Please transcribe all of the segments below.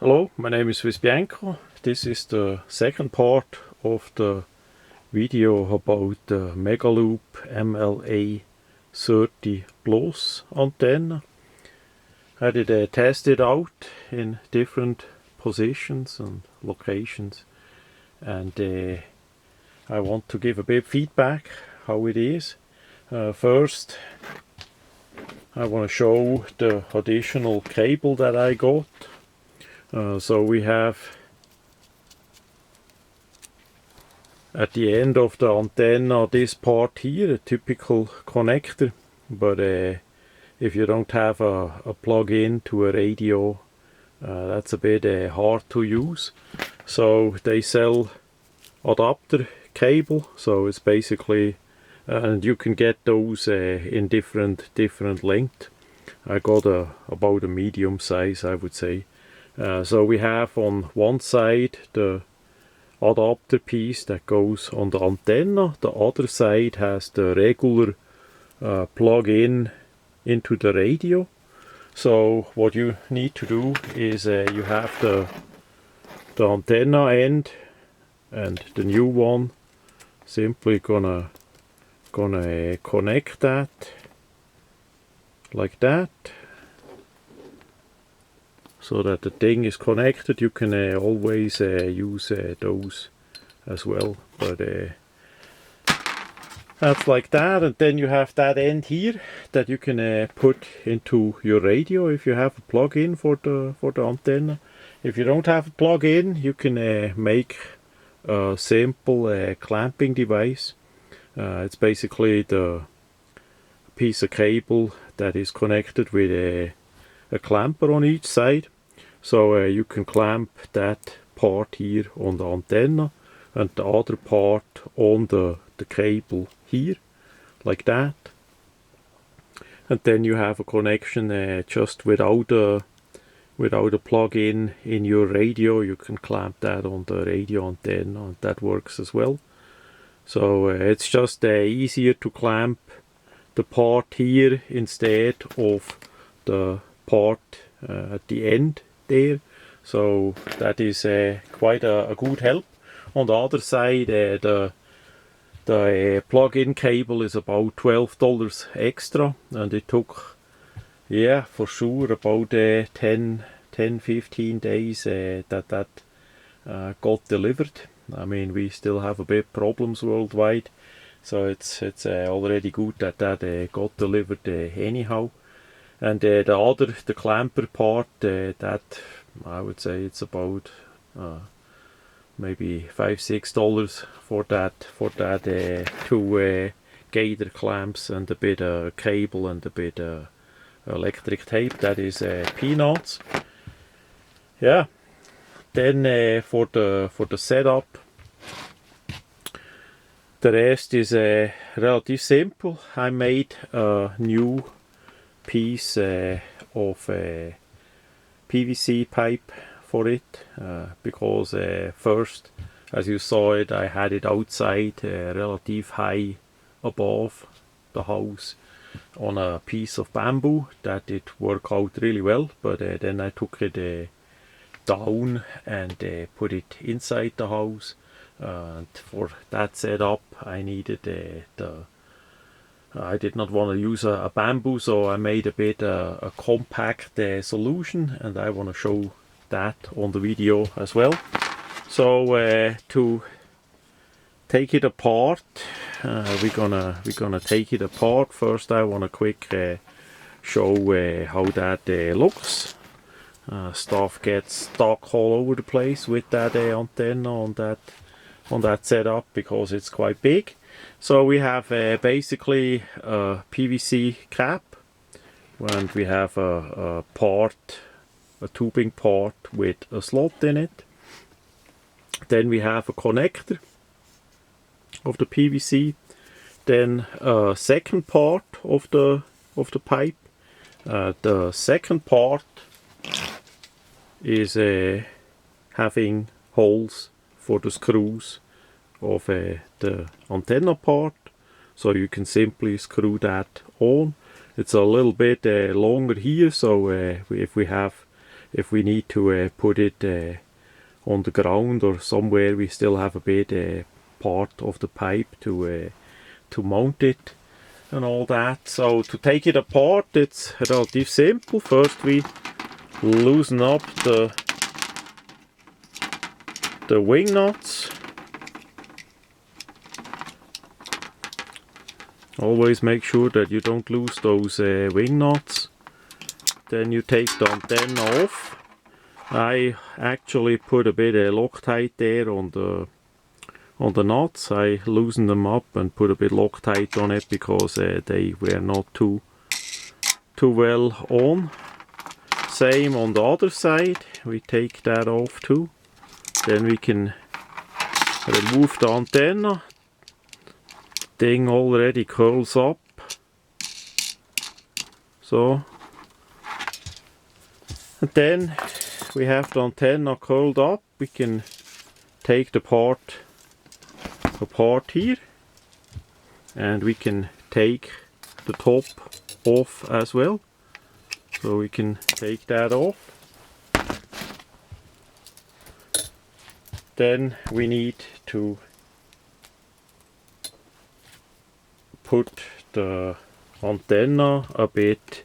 Hello, my name is Swiss Bianco. This is the second part of the video about the Megaloop MLA 30 Plus antenna. I did test it out in different positions and locations, and I want to give a bit of feedback how it is. First, I want to show the additional cable that I got. So we have at the end of the antenna this part here, a typical connector, but if you don't have a plug-in to a radio, that's a bit hard to use. So they sell adapter cable, so it's basically and you can get those in different length. I got about a medium size, I would say. So we have on one side the adapter piece that goes on the antenna. The other side has the regular plug-in into the radio. So what you need to do is you have the antenna end and the new one. Simply gonna connect that like that, so that the thing is connected. You can always use those as well, but that's like that. And then you have that end here that you can put into your radio if you have a plug-in for the antenna. If you don't have a plug-in, you can make a simple clamping device. It's basically the piece of cable that is connected with a clamper on each side. So you can clamp that part here on the antenna and the other part on the cable here, like that. And then you have a connection just without a plug-in in your radio. You can clamp that on the radio antenna, and that works as well. So it's just easier to clamp the part here instead of the part at the end there. So that is quite a good help. On the other side, the plug-in cable is about $12 extra, and it took, yeah, for sure about 10-15 days that got delivered. I mean, we still have a bit problems worldwide, so it's already good that got delivered anyhow. And the clamper part, that I would say it's about maybe $5-6 for that two gator clamps and a bit of cable and a bit electric tape. That is peanuts. Yeah. Then for the setup, the rest is relatively simple. I made a new piece of PVC pipe for it, because first, as you saw it, I had it outside relatively high above the house on a piece of bamboo. That did work out really well, but then I took it down and put it inside the house, and for that setup I needed I did not want to use a bamboo, so I made a bit a compact solution, and I want to show that on the video as well. So to take it apart, we're gonna take it apart. First I want to quick show how that looks. Stuff gets stuck all over the place with that antenna on that setup, because it's quite big. So we have basically a PVC cap, and we have a tubing part with a slot in it. Then we have a connector of the PVC. Then a second part of the pipe. The second part is having holes for the screws of the antenna part, so you can simply screw that on. It's a little bit longer here, so if we have if we need to put it on the ground or somewhere we still have a bit part of the pipe to mount it and all that. So to take it apart, it's relatively simple. First we loosen up the wing nuts. Always make sure that you don't lose those wing nuts. Then you take the antenna off. I actually put a bit of Loctite there on the nuts. I loosened them up and put a bit Loctite on it because they were not too well on. Same on the other side. We take that off too. Then we can remove the antenna. Thing already curls up, so, and then we have the antenna curled up. We can take the part apart here, and we can take the top off as well, so we can take that off. Then we need to put the antenna a bit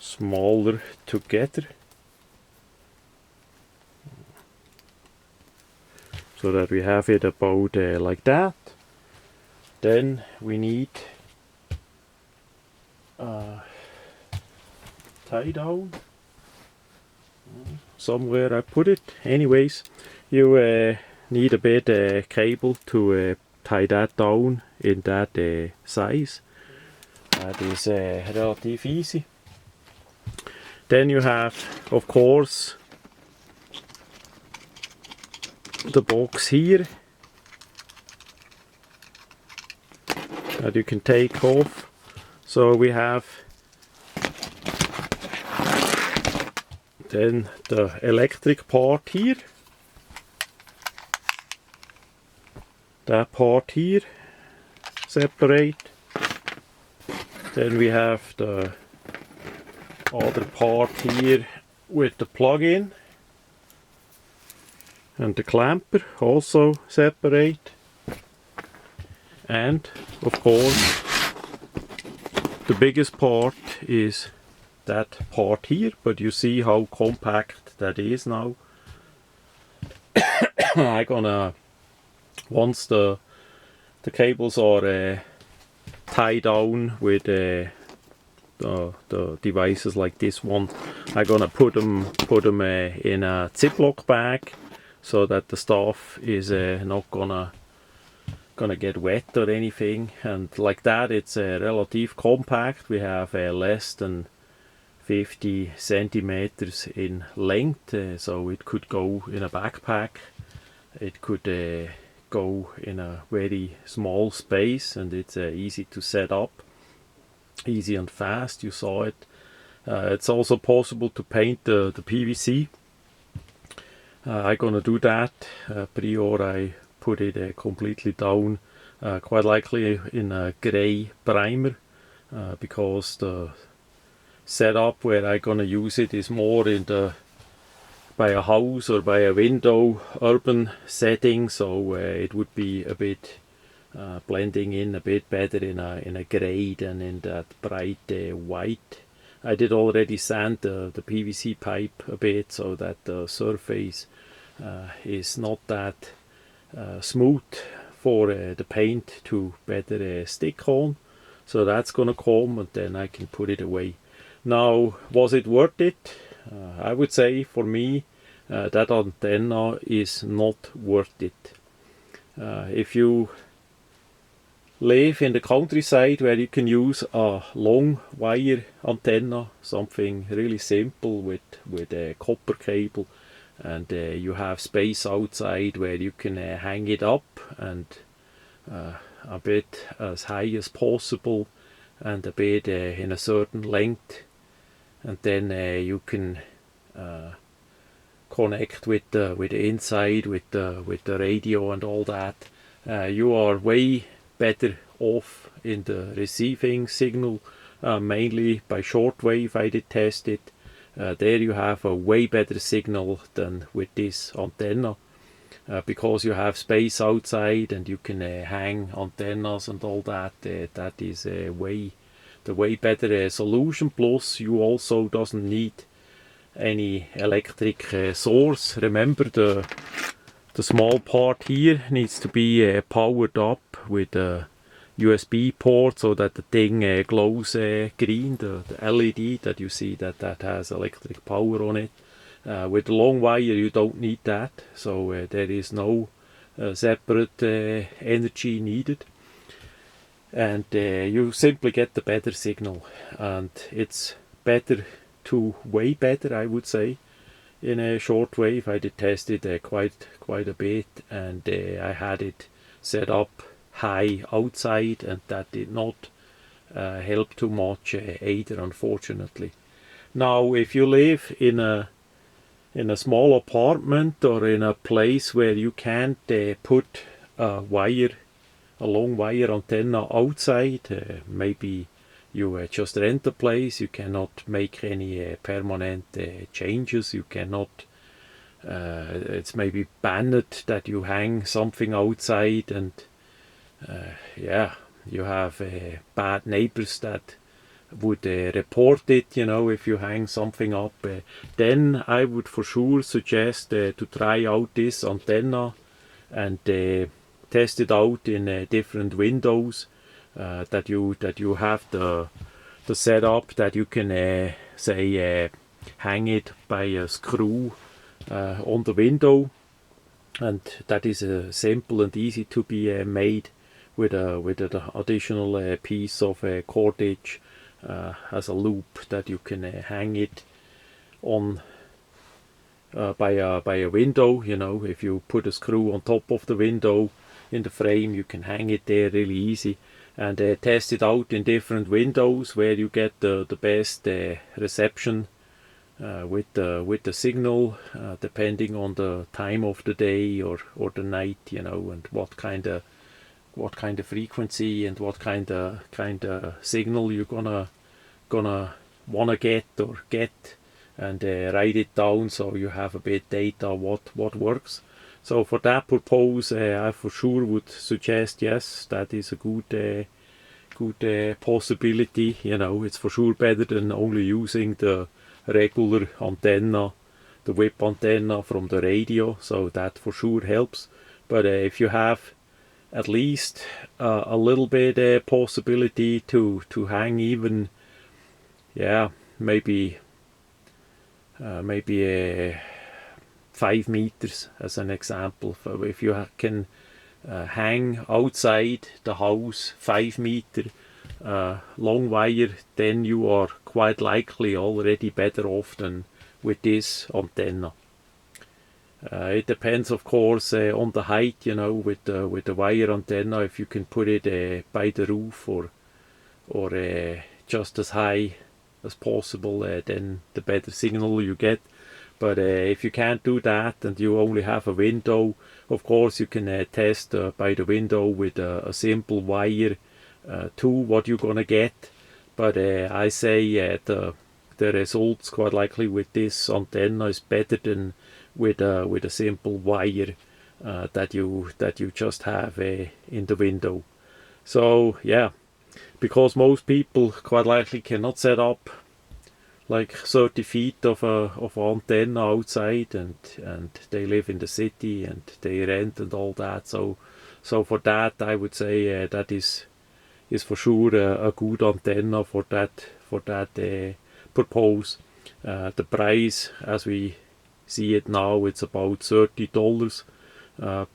smaller together, so that we have it about like that. Then we need tie down. Somewhere I put it. Anyways, you need a bit cable to tie that down in that size. That is relatively easy. Then you have, of course, the box here that you can take off. So we have then the electric part here. That part here, separate. Then we have the other part here with the plug-in and the clamper, also separate. And of course the biggest part is that part here, but you see how compact that is now. I'm gonna, once the cables are tied down with the devices like this one, I'm gonna put them in a Ziploc bag, so that the stuff is not gonna get wet or anything. And like that, it's relative compact. We have less than 50 centimeters in length, so it could go in a backpack. It could go in a very small space, and it's easy to set up, easy and fast. You saw it. It's also possible to paint the PVC. I'm gonna do that. Prior I put it completely down, quite likely in a grey primer, because the setup where I'm gonna use it is more in the by a house or by a window urban setting, so it would be a bit blending in a bit better in a grey than in that bright white. I did already sand the PVC pipe a bit, so that the surface is not that smooth for the paint to better stick on. So that's gonna come, and then I can put it away. Now, was it worth it? I would say for me that antenna is not worth it. If you live in the countryside where you can use a long wire antenna, something really simple with a copper cable, and you have space outside where you can hang it up and a bit as high as possible and a bit in a certain length, and then you can connect with the inside with the radio and all that. You are way better off in the receiving signal mainly by shortwave I did test it. There you have a way better signal than with this antenna, because you have space outside and you can hang antennas and all that. That is the way better solution. Plus you also doesn't need any electric source. Remember, the small part here needs to be powered up with a USB port so that the thing glows green, the LED that you see that has electric power on it. With the long wire you don't need that, so there is no separate energy needed, and you simply get the better signal, and it's way better I would say in a shortwave. I did test it quite a bit, and I had it set up high outside, and that did not help too much either, unfortunately. Now if you live in a small apartment or in a place where you can't put a long wire antenna outside, maybe you just rent a place, you cannot make any permanent changes, you cannot, it's maybe banned that you hang something outside, and yeah, you have bad neighbors that would report it, if you hang something up, then I would for sure suggest to try out this antenna and test it out in different windows, that you have the setup that you can say hang it by a screw on the window, and that is simple and easy to be made with an additional piece of cordage as a loop that you can hang it on by a window. If you put a screw on top of the window in the frame, you can hang it there really easy, and test it out in different windows where you get the best reception with the signal, depending on the time of the day or the night, and what kind of frequency and what kind of signal you're gonna wanna get, and write it down so you have a bit data what works. So for that purpose, I for sure would suggest, yes, that is a good possibility. It's for sure better than only using the regular antenna, the whip antenna from the radio, so that for sure helps. But if you have at least a little bit possibility to hang even, maybe 5 meters as an example. If you can hang outside the house 5 meter long wire, then you are quite likely already better off than with this antenna. It depends, of course, on the height, with the wire antenna. If you can put it by the roof or just as high as possible, then the better signal you get. But if you can't do that and you only have a window, of course you can test by the window with a simple wire to what you're gonna get. But I say the results quite likely with this antenna is better than with a simple wire that you just have in the window. So yeah, because most people quite likely cannot set up like 30 feet of antenna outside, and they live in the city and they rent and all that. So for that, I would say that is for sure a good antenna for that purpose. The price, as we see it now, it's about $30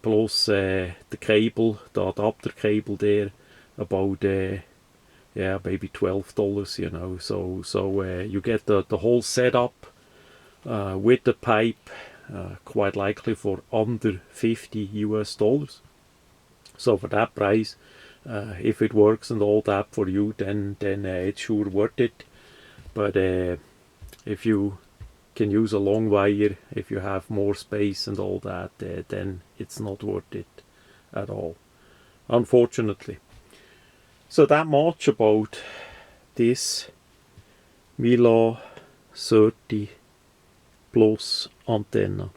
plus the cable, the adapter cable there, about maybe $12, so you get the whole setup with the pipe quite likely for under $50. So for that price, if it works and all that for you, then it's sure worth it. But if you can use a long wire, if you have more space and all that, then it's not worth it at all, unfortunately. So that much about this Mila 30 Plus antenna.